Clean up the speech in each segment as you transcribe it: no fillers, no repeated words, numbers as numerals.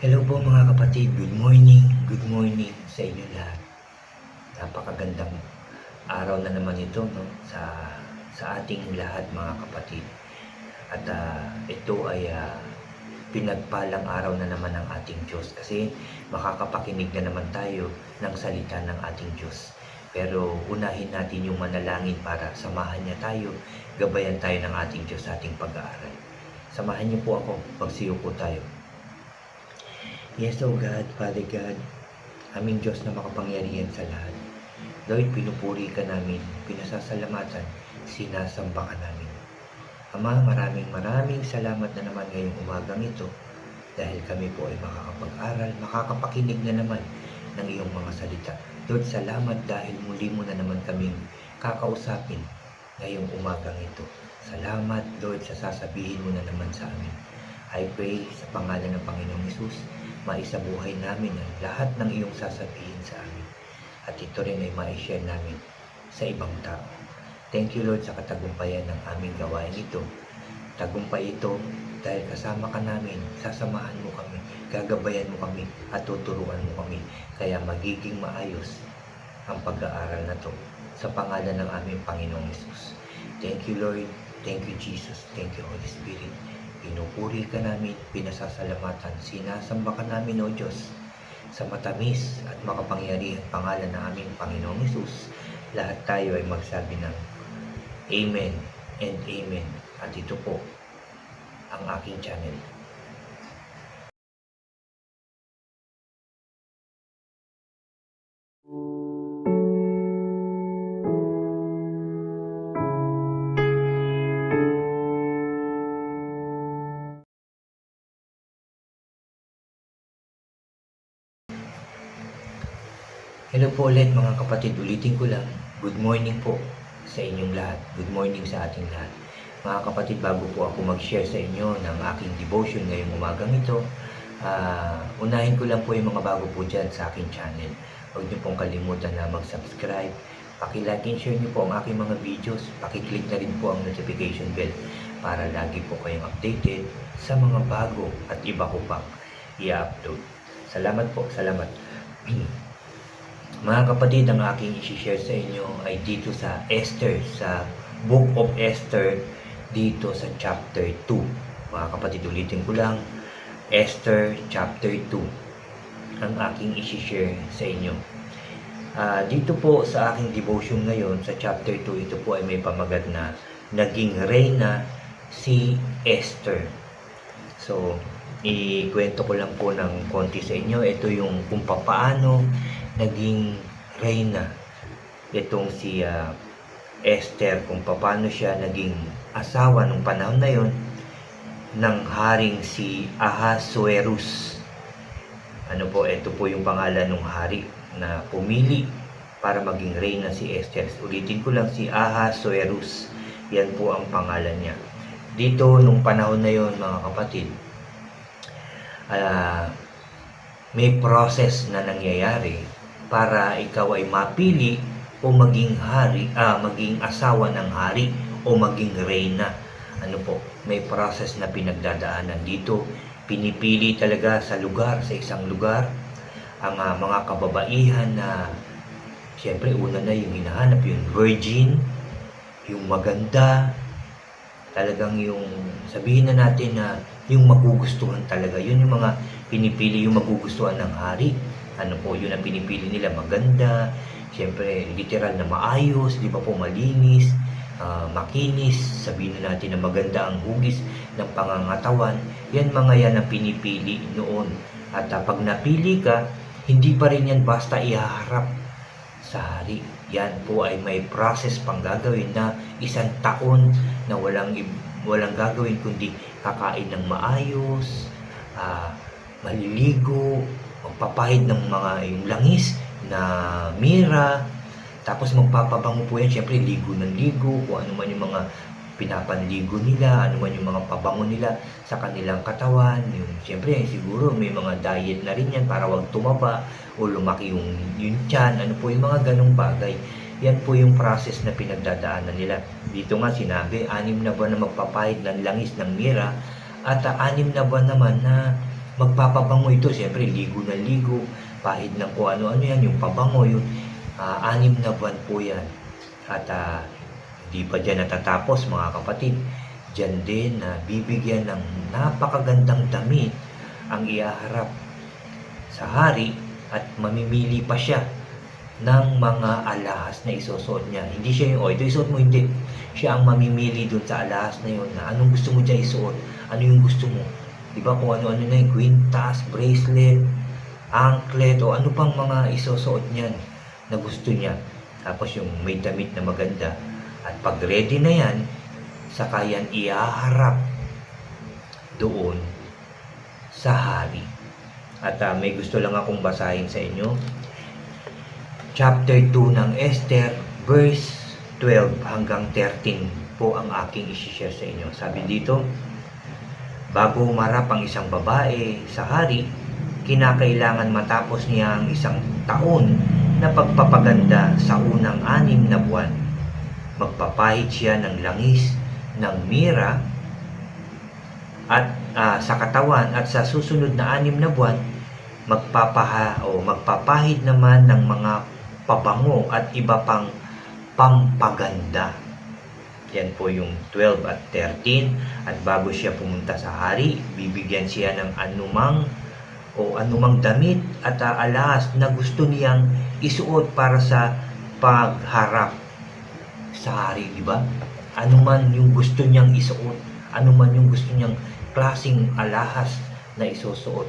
Hello po mga kapatid, good morning sa inyo lahat. Napakagandang araw na naman ito no, sa ating lahat mga kapatid. At ito ay pinagpalang araw na naman ng ating Diyos kasi makakapakinig na naman tayo ng salita ng ating Diyos. Pero unahin natin yung manalangin para samahan niya tayo, gabayan tayo ng ating Diyos sa ating pag-aaral. Samahan niyo po ako, magsiyo po tayo. Yes, O God, Father God, aming Diyos na makapangyarihan sa lahat. Lord, pinupuri ka namin, pinasasalamatan, sinasamba ka namin. Ama, maraming salamat na naman ngayong umagang ito dahil kami po ay makakapag-aral, makakapakinig na naman ng iyong mga salita. Lord, salamat dahil muli mo na naman kaming kakausapin ngayong umagang ito. Salamat, Lord, sa sasabihin mo na naman sa amin. I pray sa pangalan ng Panginoong Hesus, maisabuhay namin ang lahat ng iyong sasabihin sa amin. At ito rin ay ma-share namin sa ibang tao. Thank you Lord sa katagumpayan ng aming gawain ito. Tagumpay ito dahil kasama ka namin, sasamahan mo kami, gagabayan mo kami at tuturuan mo kami. Kaya magiging maayos ang pag-aaral na to sa pangalan ng aming Panginoong Hesus. Thank you Lord, thank you Jesus, thank you Holy Spirit. Pinupuri ka namin, pinasasalamatan, sinasamba ka namin o Diyos sa matamis at makapangyarihang pangalan ng aming Panginoong Hesus. Lahat tayo ay magsabi ng Amen and Amen. At ito po ang aking channel. Hello po ulit mga kapatid, ulitin ko lang, good morning po sa inyong lahat, good morning sa ating lahat. Mga kapatid, bago po ako mag-share sa inyo ng aking devotion ngayong umagang ito, unahin ko lang po yung mga bago po dyan sa aking channel. Huwag niyo pong kalimutan na mag-subscribe, paki-like and share niyo po ang aking mga videos, paki-click na rin po ang notification bell para lagi po kayong updated sa mga bago at iba ko pang i-upload. Salamat po, salamat. Mga kapatid, ang aking i-share sa inyo ay dito sa Esther, sa Book of Esther, dito sa chapter 2. Mga kapatid, ulitin ko lang, Esther chapter 2 ang aking i-share sa inyo. Dito po sa aking devotion ngayon, sa chapter 2, ito po ay may pamagat na naging reyna si Esther. So, ikwento ko lang po ng konti sa inyo. Ito yung kung paano naging reyna itong si Esther, kung paano siya naging asawa nung panahon na yon ng haring si Ahasuerus. Ano po, ito po yung pangalan ng hari na pumili para maging reyna si Esther. Ulitin ko lang, si Ahasuerus. Yan po ang pangalan niya. Dito nung panahon na yon mga kapatid, may process na nangyayari para ikaw ay mapili o maging hari, maging asawa ng hari o maging reyna. Ano po, may process na pinagdadaanan dito. Pinipili talaga sa lugar, sa isang lugar, ang mga kababaihan na siyempre una na yung hinahanap, yung virgin, yung maganda, talagang yung sabihin na natin na yung magugustuhan talaga. Yun yung mga pinipili, yung magugustuhan ng hari. Ano po, yun ang pinipili nila, maganda, siyempre literal na maayos, di ba po, malinis, makinis, sabihin na natin na maganda ang hugis ng pangangatawan. Yan mga yan ang pinipili noon. At pag napili ka, hindi pa rin yan basta ihaharap sa hari. Yan po ay may process pang gagawin na 1 taon na walang gagawin kundi kakain ng maayos, maliligo, magpapahid ng mga yung langis na mira, tapos magpapabango po yan, syempre ligo ng ligo, kung ano man yung mga pinapanligo nila, ano man yung mga pabango nila sa kanilang katawan, yung syempre siguro may mga diet na rin yan para wag tumaba o lumaki yung tiyan, ano po yung mga ganong bagay. Yan po yung process na pinagdadaanan nila. Dito nga sinabi, 6 na buwan na magpapahid ng langis ng mira at 6 na buwan naman na magpapabango ito. Siyempre, ligo na ligo, pahid ng kung ano-ano yan, yung pabango, yung 6 na buwan po yan. At di pa dyan natatapos mga kapatid. Dyan din na bibigyan ng napakagandang damit ang iaharap sa hari at mamimili pa siya ng mga alahas na isusuot niya. Hindi siya yung, ito isuot mo, hindi. Siya ang mamimili dun sa alahas na yun na anong gusto mo dyan isuot, ano yung gusto mo. Diba kung ano-ano na yung quintas, bracelet, anklet, o ano pang mga isusuot niyan na gusto niya. Tapos yung may damit na maganda. At pag ready na yan, saka yan iaharap doon sa hari. At may gusto lang akong basahin sa inyo. Chapter 2 ng Esther, verse 12 hanggang 13 po ang aking isi-share sa inyo. Sabi dito, bago humarap ang isang babae sa hari, kinakailangan matapos niya ang 1 taon na pagpapaganda sa unang 6 na buwan. Magpapahid siya ng langis, ng mira, at sa katawan, at sa susunod na 6 na buwan, magpapahid naman ng mga pabango at iba pang pampaganda. Yan po yung 12 at 13. At bago siya pumunta sa hari, bibigyan siya ng anumang damit at alahas na gusto niyang isuot para sa pagharap sa hari, di ba? Ano man yung gusto niyang isuot, ano man yung gusto niyang klaseng alahas na isusuot.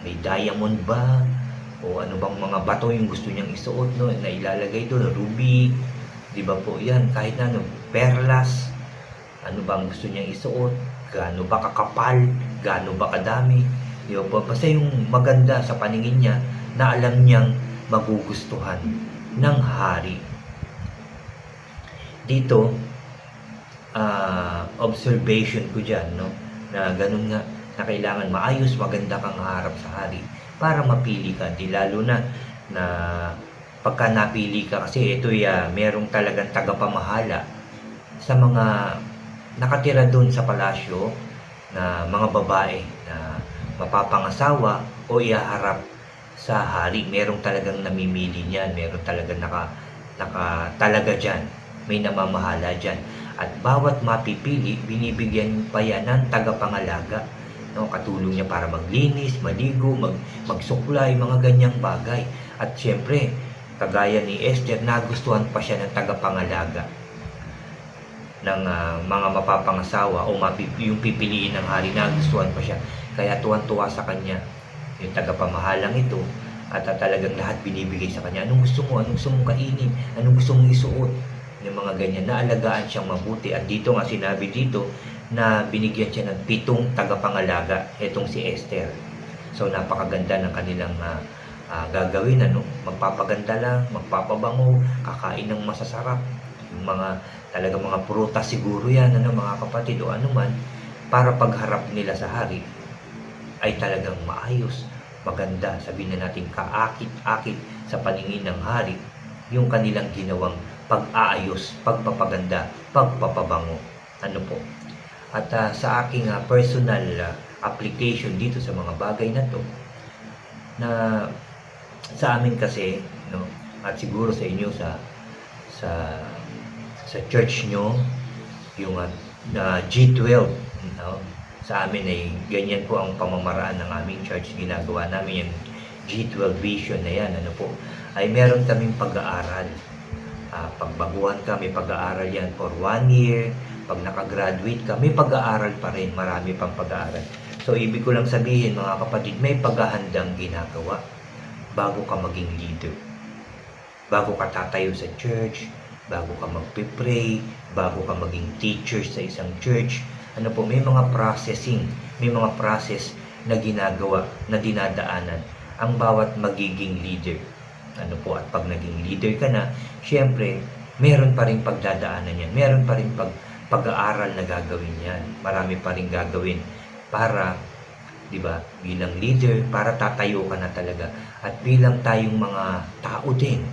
May diamond ba? O ano bang mga bato yung gusto niyang isuot, no? Na ilalagay doon, ruby, di ba po yan? Kahit na ano, perlas, ano bang gusto niyang isuot, gaano ba kakapal, gaano ba kadami, di ba po? Basta yung maganda sa paningin niya na alam niyang magugustuhan ng hari. Dito, observation ko dyan, no? Na ganun nga, na kailangan maayos, maganda kang harap sa hari para mapili ka. Di lalo na pagka napili ka, kasi ito merong talagang tagapamahala sa mga nakatira doon sa palasyo na mga babae na mapapangasawa o iaharap sa hari. Merong talagang namimili niyan, merong talagang talaga dyan, may namamahala dyan. At bawat mapipili, binibigyan pa yan ng tagapangalaga, no? Katulong niya para maglinis, maligo, magsuklay, mga ganyang bagay. At syempre, kagaya ni Esther, nagustuhan pa siya ng tagapangalaga ng mga mapapangasawa o yung pipiliin ng hari, nagustuhan pa siya. Kaya tuwan-tuwa sa kanya yung tagapamahalang ito, at talagang lahat binibigay sa kanya. Anong gusto mo? Anong gusto mong kainin? Anong gusto mong isuot? Yung mga ganyan, naalagaan siyang mabuti. At dito nga sinabi dito na binigyan siya ng 7 tagapangalaga, itong si Esther. So napakaganda ng kanilang gagawin, ano? Magpapaganda lang, magpapabango, kakain ng masasarap, yung talagang mga prutas siguro yan, ano, mga kapatid, o ano man, para pagharap nila sa hari ay talagang maayos, maganda, sabihin na natin kaakit-akit sa paningin ng hari yung kanilang ginawang pag-aayos, pagpapaganda, pagpapabango. Ano po? At sa aking personal application dito sa mga bagay na to, na sa amin kasi, no, at siguro sa inyo sa church nyo, yung G12, no, sa amin ay ganyan po ang pamamaraan ng aming church. Ginagawa namin yung G12 vision na yan, ano po, ay meron kaming pag-aaral. Pagbaguhan ka, may pag-aaral yan for 1 year. Pag nakagraduate ka, may pag-aaral pa rin, marami pang pag-aaral. So ibig ko lang sabihin, mga kapatid, may paghahandang ginagawa bago ka maging leader, bago ka tatayo sa church, bago ka magpe-pray, bago ka maging teacher sa isang church. Ano po, may mga may mga process na ginagawa, na dinadaanan ang bawat magiging leader. Ano po, at pag naging leader ka na, syempre, meron pa rin pagdadaanan yan, meron pa rin pag-aaral na gagawin yan, marami pa rin gagawin para, di ba, bilang leader, para tatayo ka na talaga. At bilang tayong mga tao din,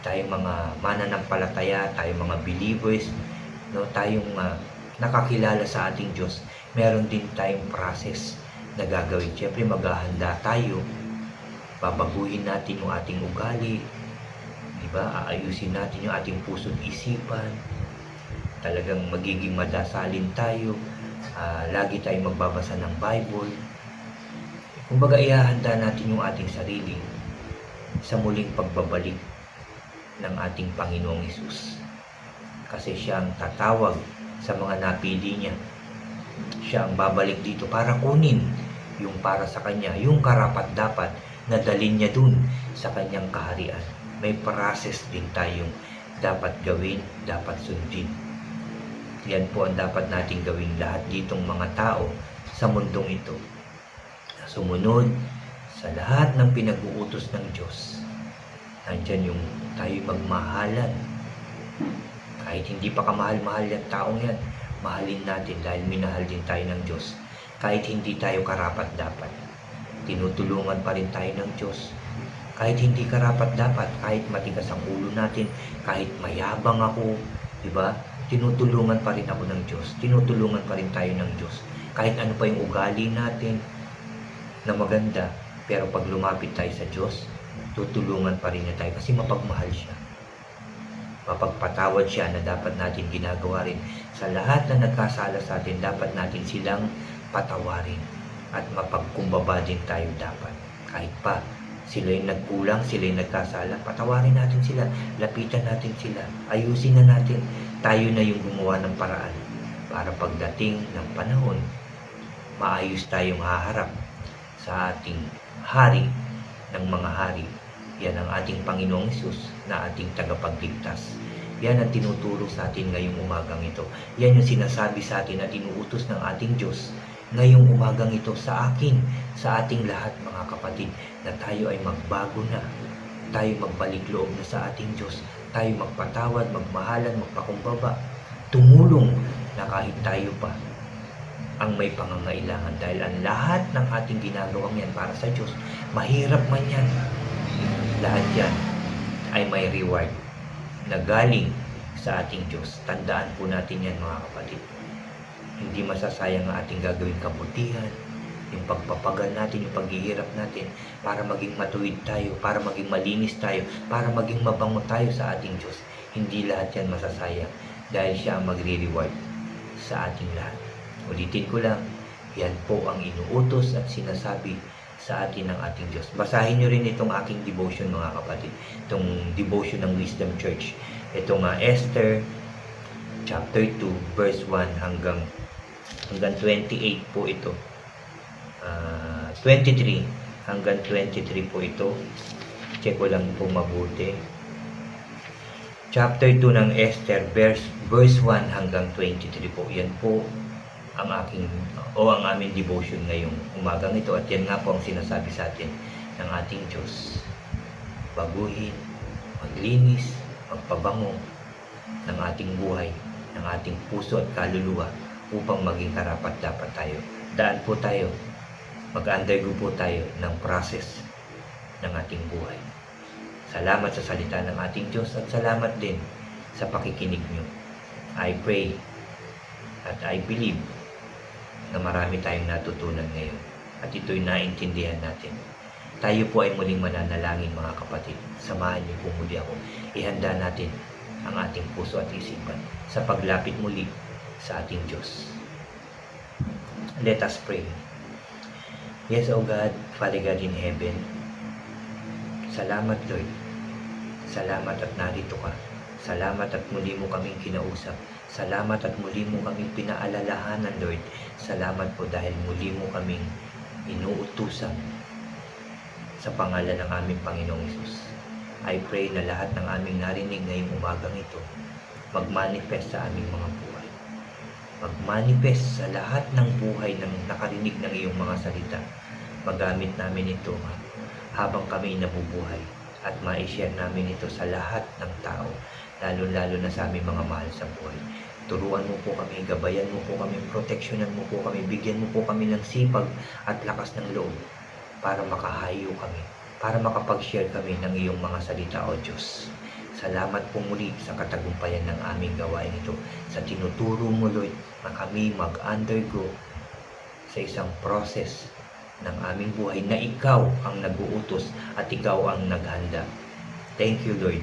tayong mga mananampalataya, tayong mga believers, no, tayong nakakilala sa ating Diyos, meron din tayong process na gagawin? Siyempre maghahanda tayo, babaguhin natin yung ating ugali, di ba? Aayusin natin yung ating puso't isipan, talagang magiging madasalin tayo, lagi tayong magbabasa ng Bible. Kumbaga ihahanda natin yung ating sarili sa muling pagbabalik ng ating Panginoong Hesus. Kasi siya ang tatawag sa mga napili niya. Siya ang babalik dito para kunin yung para sa kanya, yung karapat-dapat na dalhin niya dun sa kanyang kaharian. May process din tayong dapat gawin, dapat sundin. Yan po ang dapat nating gawin lahat ditong mga tao sa mundong ito. Sumunod sa lahat ng pinag-uutos ng Diyos. Nandyan yung tayo magmahalan. Kahit hindi pa kamahal-mahal yung taong yan, mahalin natin dahil minahal din tayo ng Diyos. Kahit hindi tayo karapat-dapat, tinutulungan pa rin tayo ng Diyos. Kahit hindi karapat-dapat, kahit matigas ang ulo natin, kahit mayabang ako, di ba? Tinutulungan pa rin ako ng Diyos. Tinutulungan pa rin tayo ng Diyos. Kahit ano pa yung ugali natin na maganda, pero pag lumapit tayo sa Diyos, tutulungan pa rin niya tayo kasi mapagmahal siya. Mapagpatawad siya na dapat natin ginagawa rin. Sa lahat na nagkasala sa atin, dapat natin silang patawarin. At mapagkumbaba din tayo dapat. Kahit pa sila yung nagkulang, sila yung nagkasala, patawarin natin sila. Lapitan natin sila. Ayusin na natin. Tayo na yung gumawa ng paraan para pagdating ng panahon, maayos tayong haharap sa ating hari ng mga hari. Yan ang ating Panginoong Hesus na ating tagapagligtas. Yan ang tinuturo sa atin ngayong umagang ito. Yan yung sinasabi sa atin at inuutos ng ating Diyos ngayong umagang ito sa akin, sa ating lahat mga kapatid, na tayo ay magbago na. Tayo magbalik loob na sa ating Diyos. Tayo magpatawad, magmahalan, magpakumbaba. Tumulong na kahit tayo pa ang may pangangailangan, dahil ang lahat ng ating ginagawang yan para sa Diyos, mahirap man yan, lahat yan ay may reward na galing sa ating Diyos. Tandaan po natin yan mga kapatid. Hindi masasayang ang ating gagawing kabutihan, yung pagpapagal natin, yung paghihirap natin para maging matuwid tayo, para maging malinis tayo, para maging mabango tayo sa ating Diyos. Hindi lahat yan masasayang dahil siya ang magre-reward sa ating lahat. Ulitin ko lang, yan po ang inuutos at sinasabi sa atin ng ating Diyos. Basahin nyo rin itong aking devotion mga kapatid. Itong devotion ng Wisdom Church. Itong Esther chapter 2 verse 1 hanggang 28 po ito. 23 hanggang 23 po ito. Check ko lang po mabuti. Chapter 2 ng Esther verse 1 hanggang 23 po. Yan po ang ang aming devotion ngayong umagang ito, at yan nga po ang sinasabi sa atin ng ating Diyos. Baguhin, maglinis, magpabango ng ating buhay, ng ating puso at kaluluwa upang maging karapat-dapat tayo. Daan po tayo, mag-undergo po tayo ng process ng ating buhay. Salamat sa salita ng ating Diyos at salamat din sa pakikinig nyo. I pray at I believe na marami tayong natutunan ngayon at ito'y naintindihan natin. Tayo po ay muling mananalangin mga kapatid. Samahan niyo po muli ako. Ihanda natin ang ating puso at isipan sa paglapit muli sa ating Diyos. Let us pray. Yes, O God, Father God in heaven, salamat Lord. Salamat at narito ka. Salamat at muli mo kaming kinausap. Salamat at muli mo kaming pinaalalahanan, Lord. Salamat po dahil muli mo kaming inuutusan sa pangalan ng aming Panginoong Hesus. I pray na lahat ng aming narinig ngayong umagang ito mag-manifest sa aming mga buhay. Mag-manifest sa lahat ng buhay ng nakarinig ng iyong mga salita. Magamit namin ito habang kami nabubuhay at ma-share namin ito sa lahat ng tao, lalo-lalo na sa aming mga mahal sa buhay. Turuan mo po kami, gabayan mo po kami, proteksyonan mo po kami, bigyan mo po kami ng sipag at lakas ng loob para makahayo kami, para makapag-share kami ng iyong mga salita, O Diyos. Salamat po muli sa katagumpayan ng aming gawain ito, sa tinuturo mo, Lord, na kami mag-undergo sa isang process ng aming buhay na ikaw ang nag-uutos at ikaw ang naghanda. Thank you, Lord.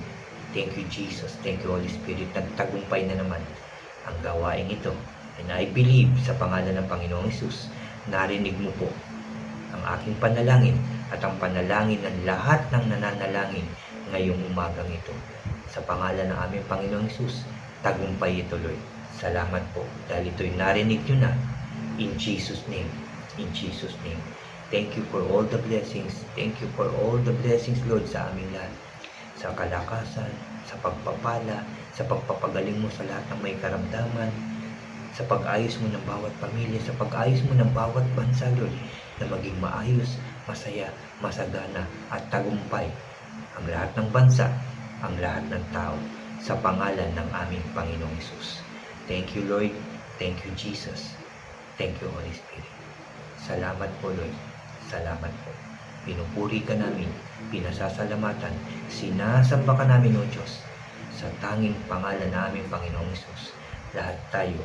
Thank you, Jesus. Thank you, Holy Spirit. Nagtagumpay na naman ang gawain ito. And I believe sa pangalan ng Panginoong Hesus, narinig mo po ang aking panalangin at ang panalangin ng lahat ng nananalangin ngayong umagang ito. Sa pangalan ng aming Panginoong Hesus, tagumpay ito, Lord. Salamat po dahil ito'y narinig nyo na. In Jesus' name. In Jesus' name. Thank you for all the blessings. Thank you for all the blessings, Lord, sa aming lahat. Sa kalakasan, sa pagpapala, sa pagpapagaling mo sa lahat ng may karamdaman, sa pag-ayos mo ng bawat pamilya, sa pag-ayos mo ng bawat bansa, Lord, na maging maayos, masaya, masagana, at tagumpay ang lahat ng bansa, ang lahat ng tao, sa pangalan ng aming Panginoong Hesus. Thank you, Lord. Thank you, Jesus. Thank you, Holy Spirit. Salamat po, Lord. Salamat po. Pinupuri ka namin, pinasasalamatan, sinasamba ka namin, O Diyos, sa tanging pangalan ng aming Panginoong Hesus. Lahat tayo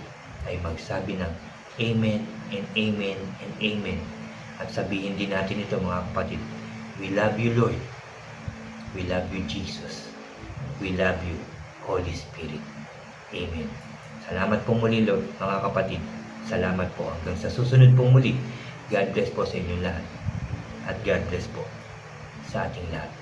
ay magsabi ng Amen and Amen and Amen. At sabihin din natin ito, mga kapatid, we love you, Lord. We love you, Jesus. We love you, Holy Spirit. Amen. Salamat po muli, Lord, mga kapatid. Salamat po. Hanggang sa susunod pong muli. God bless po sa inyong lahat. At God bless po sa ating lahat.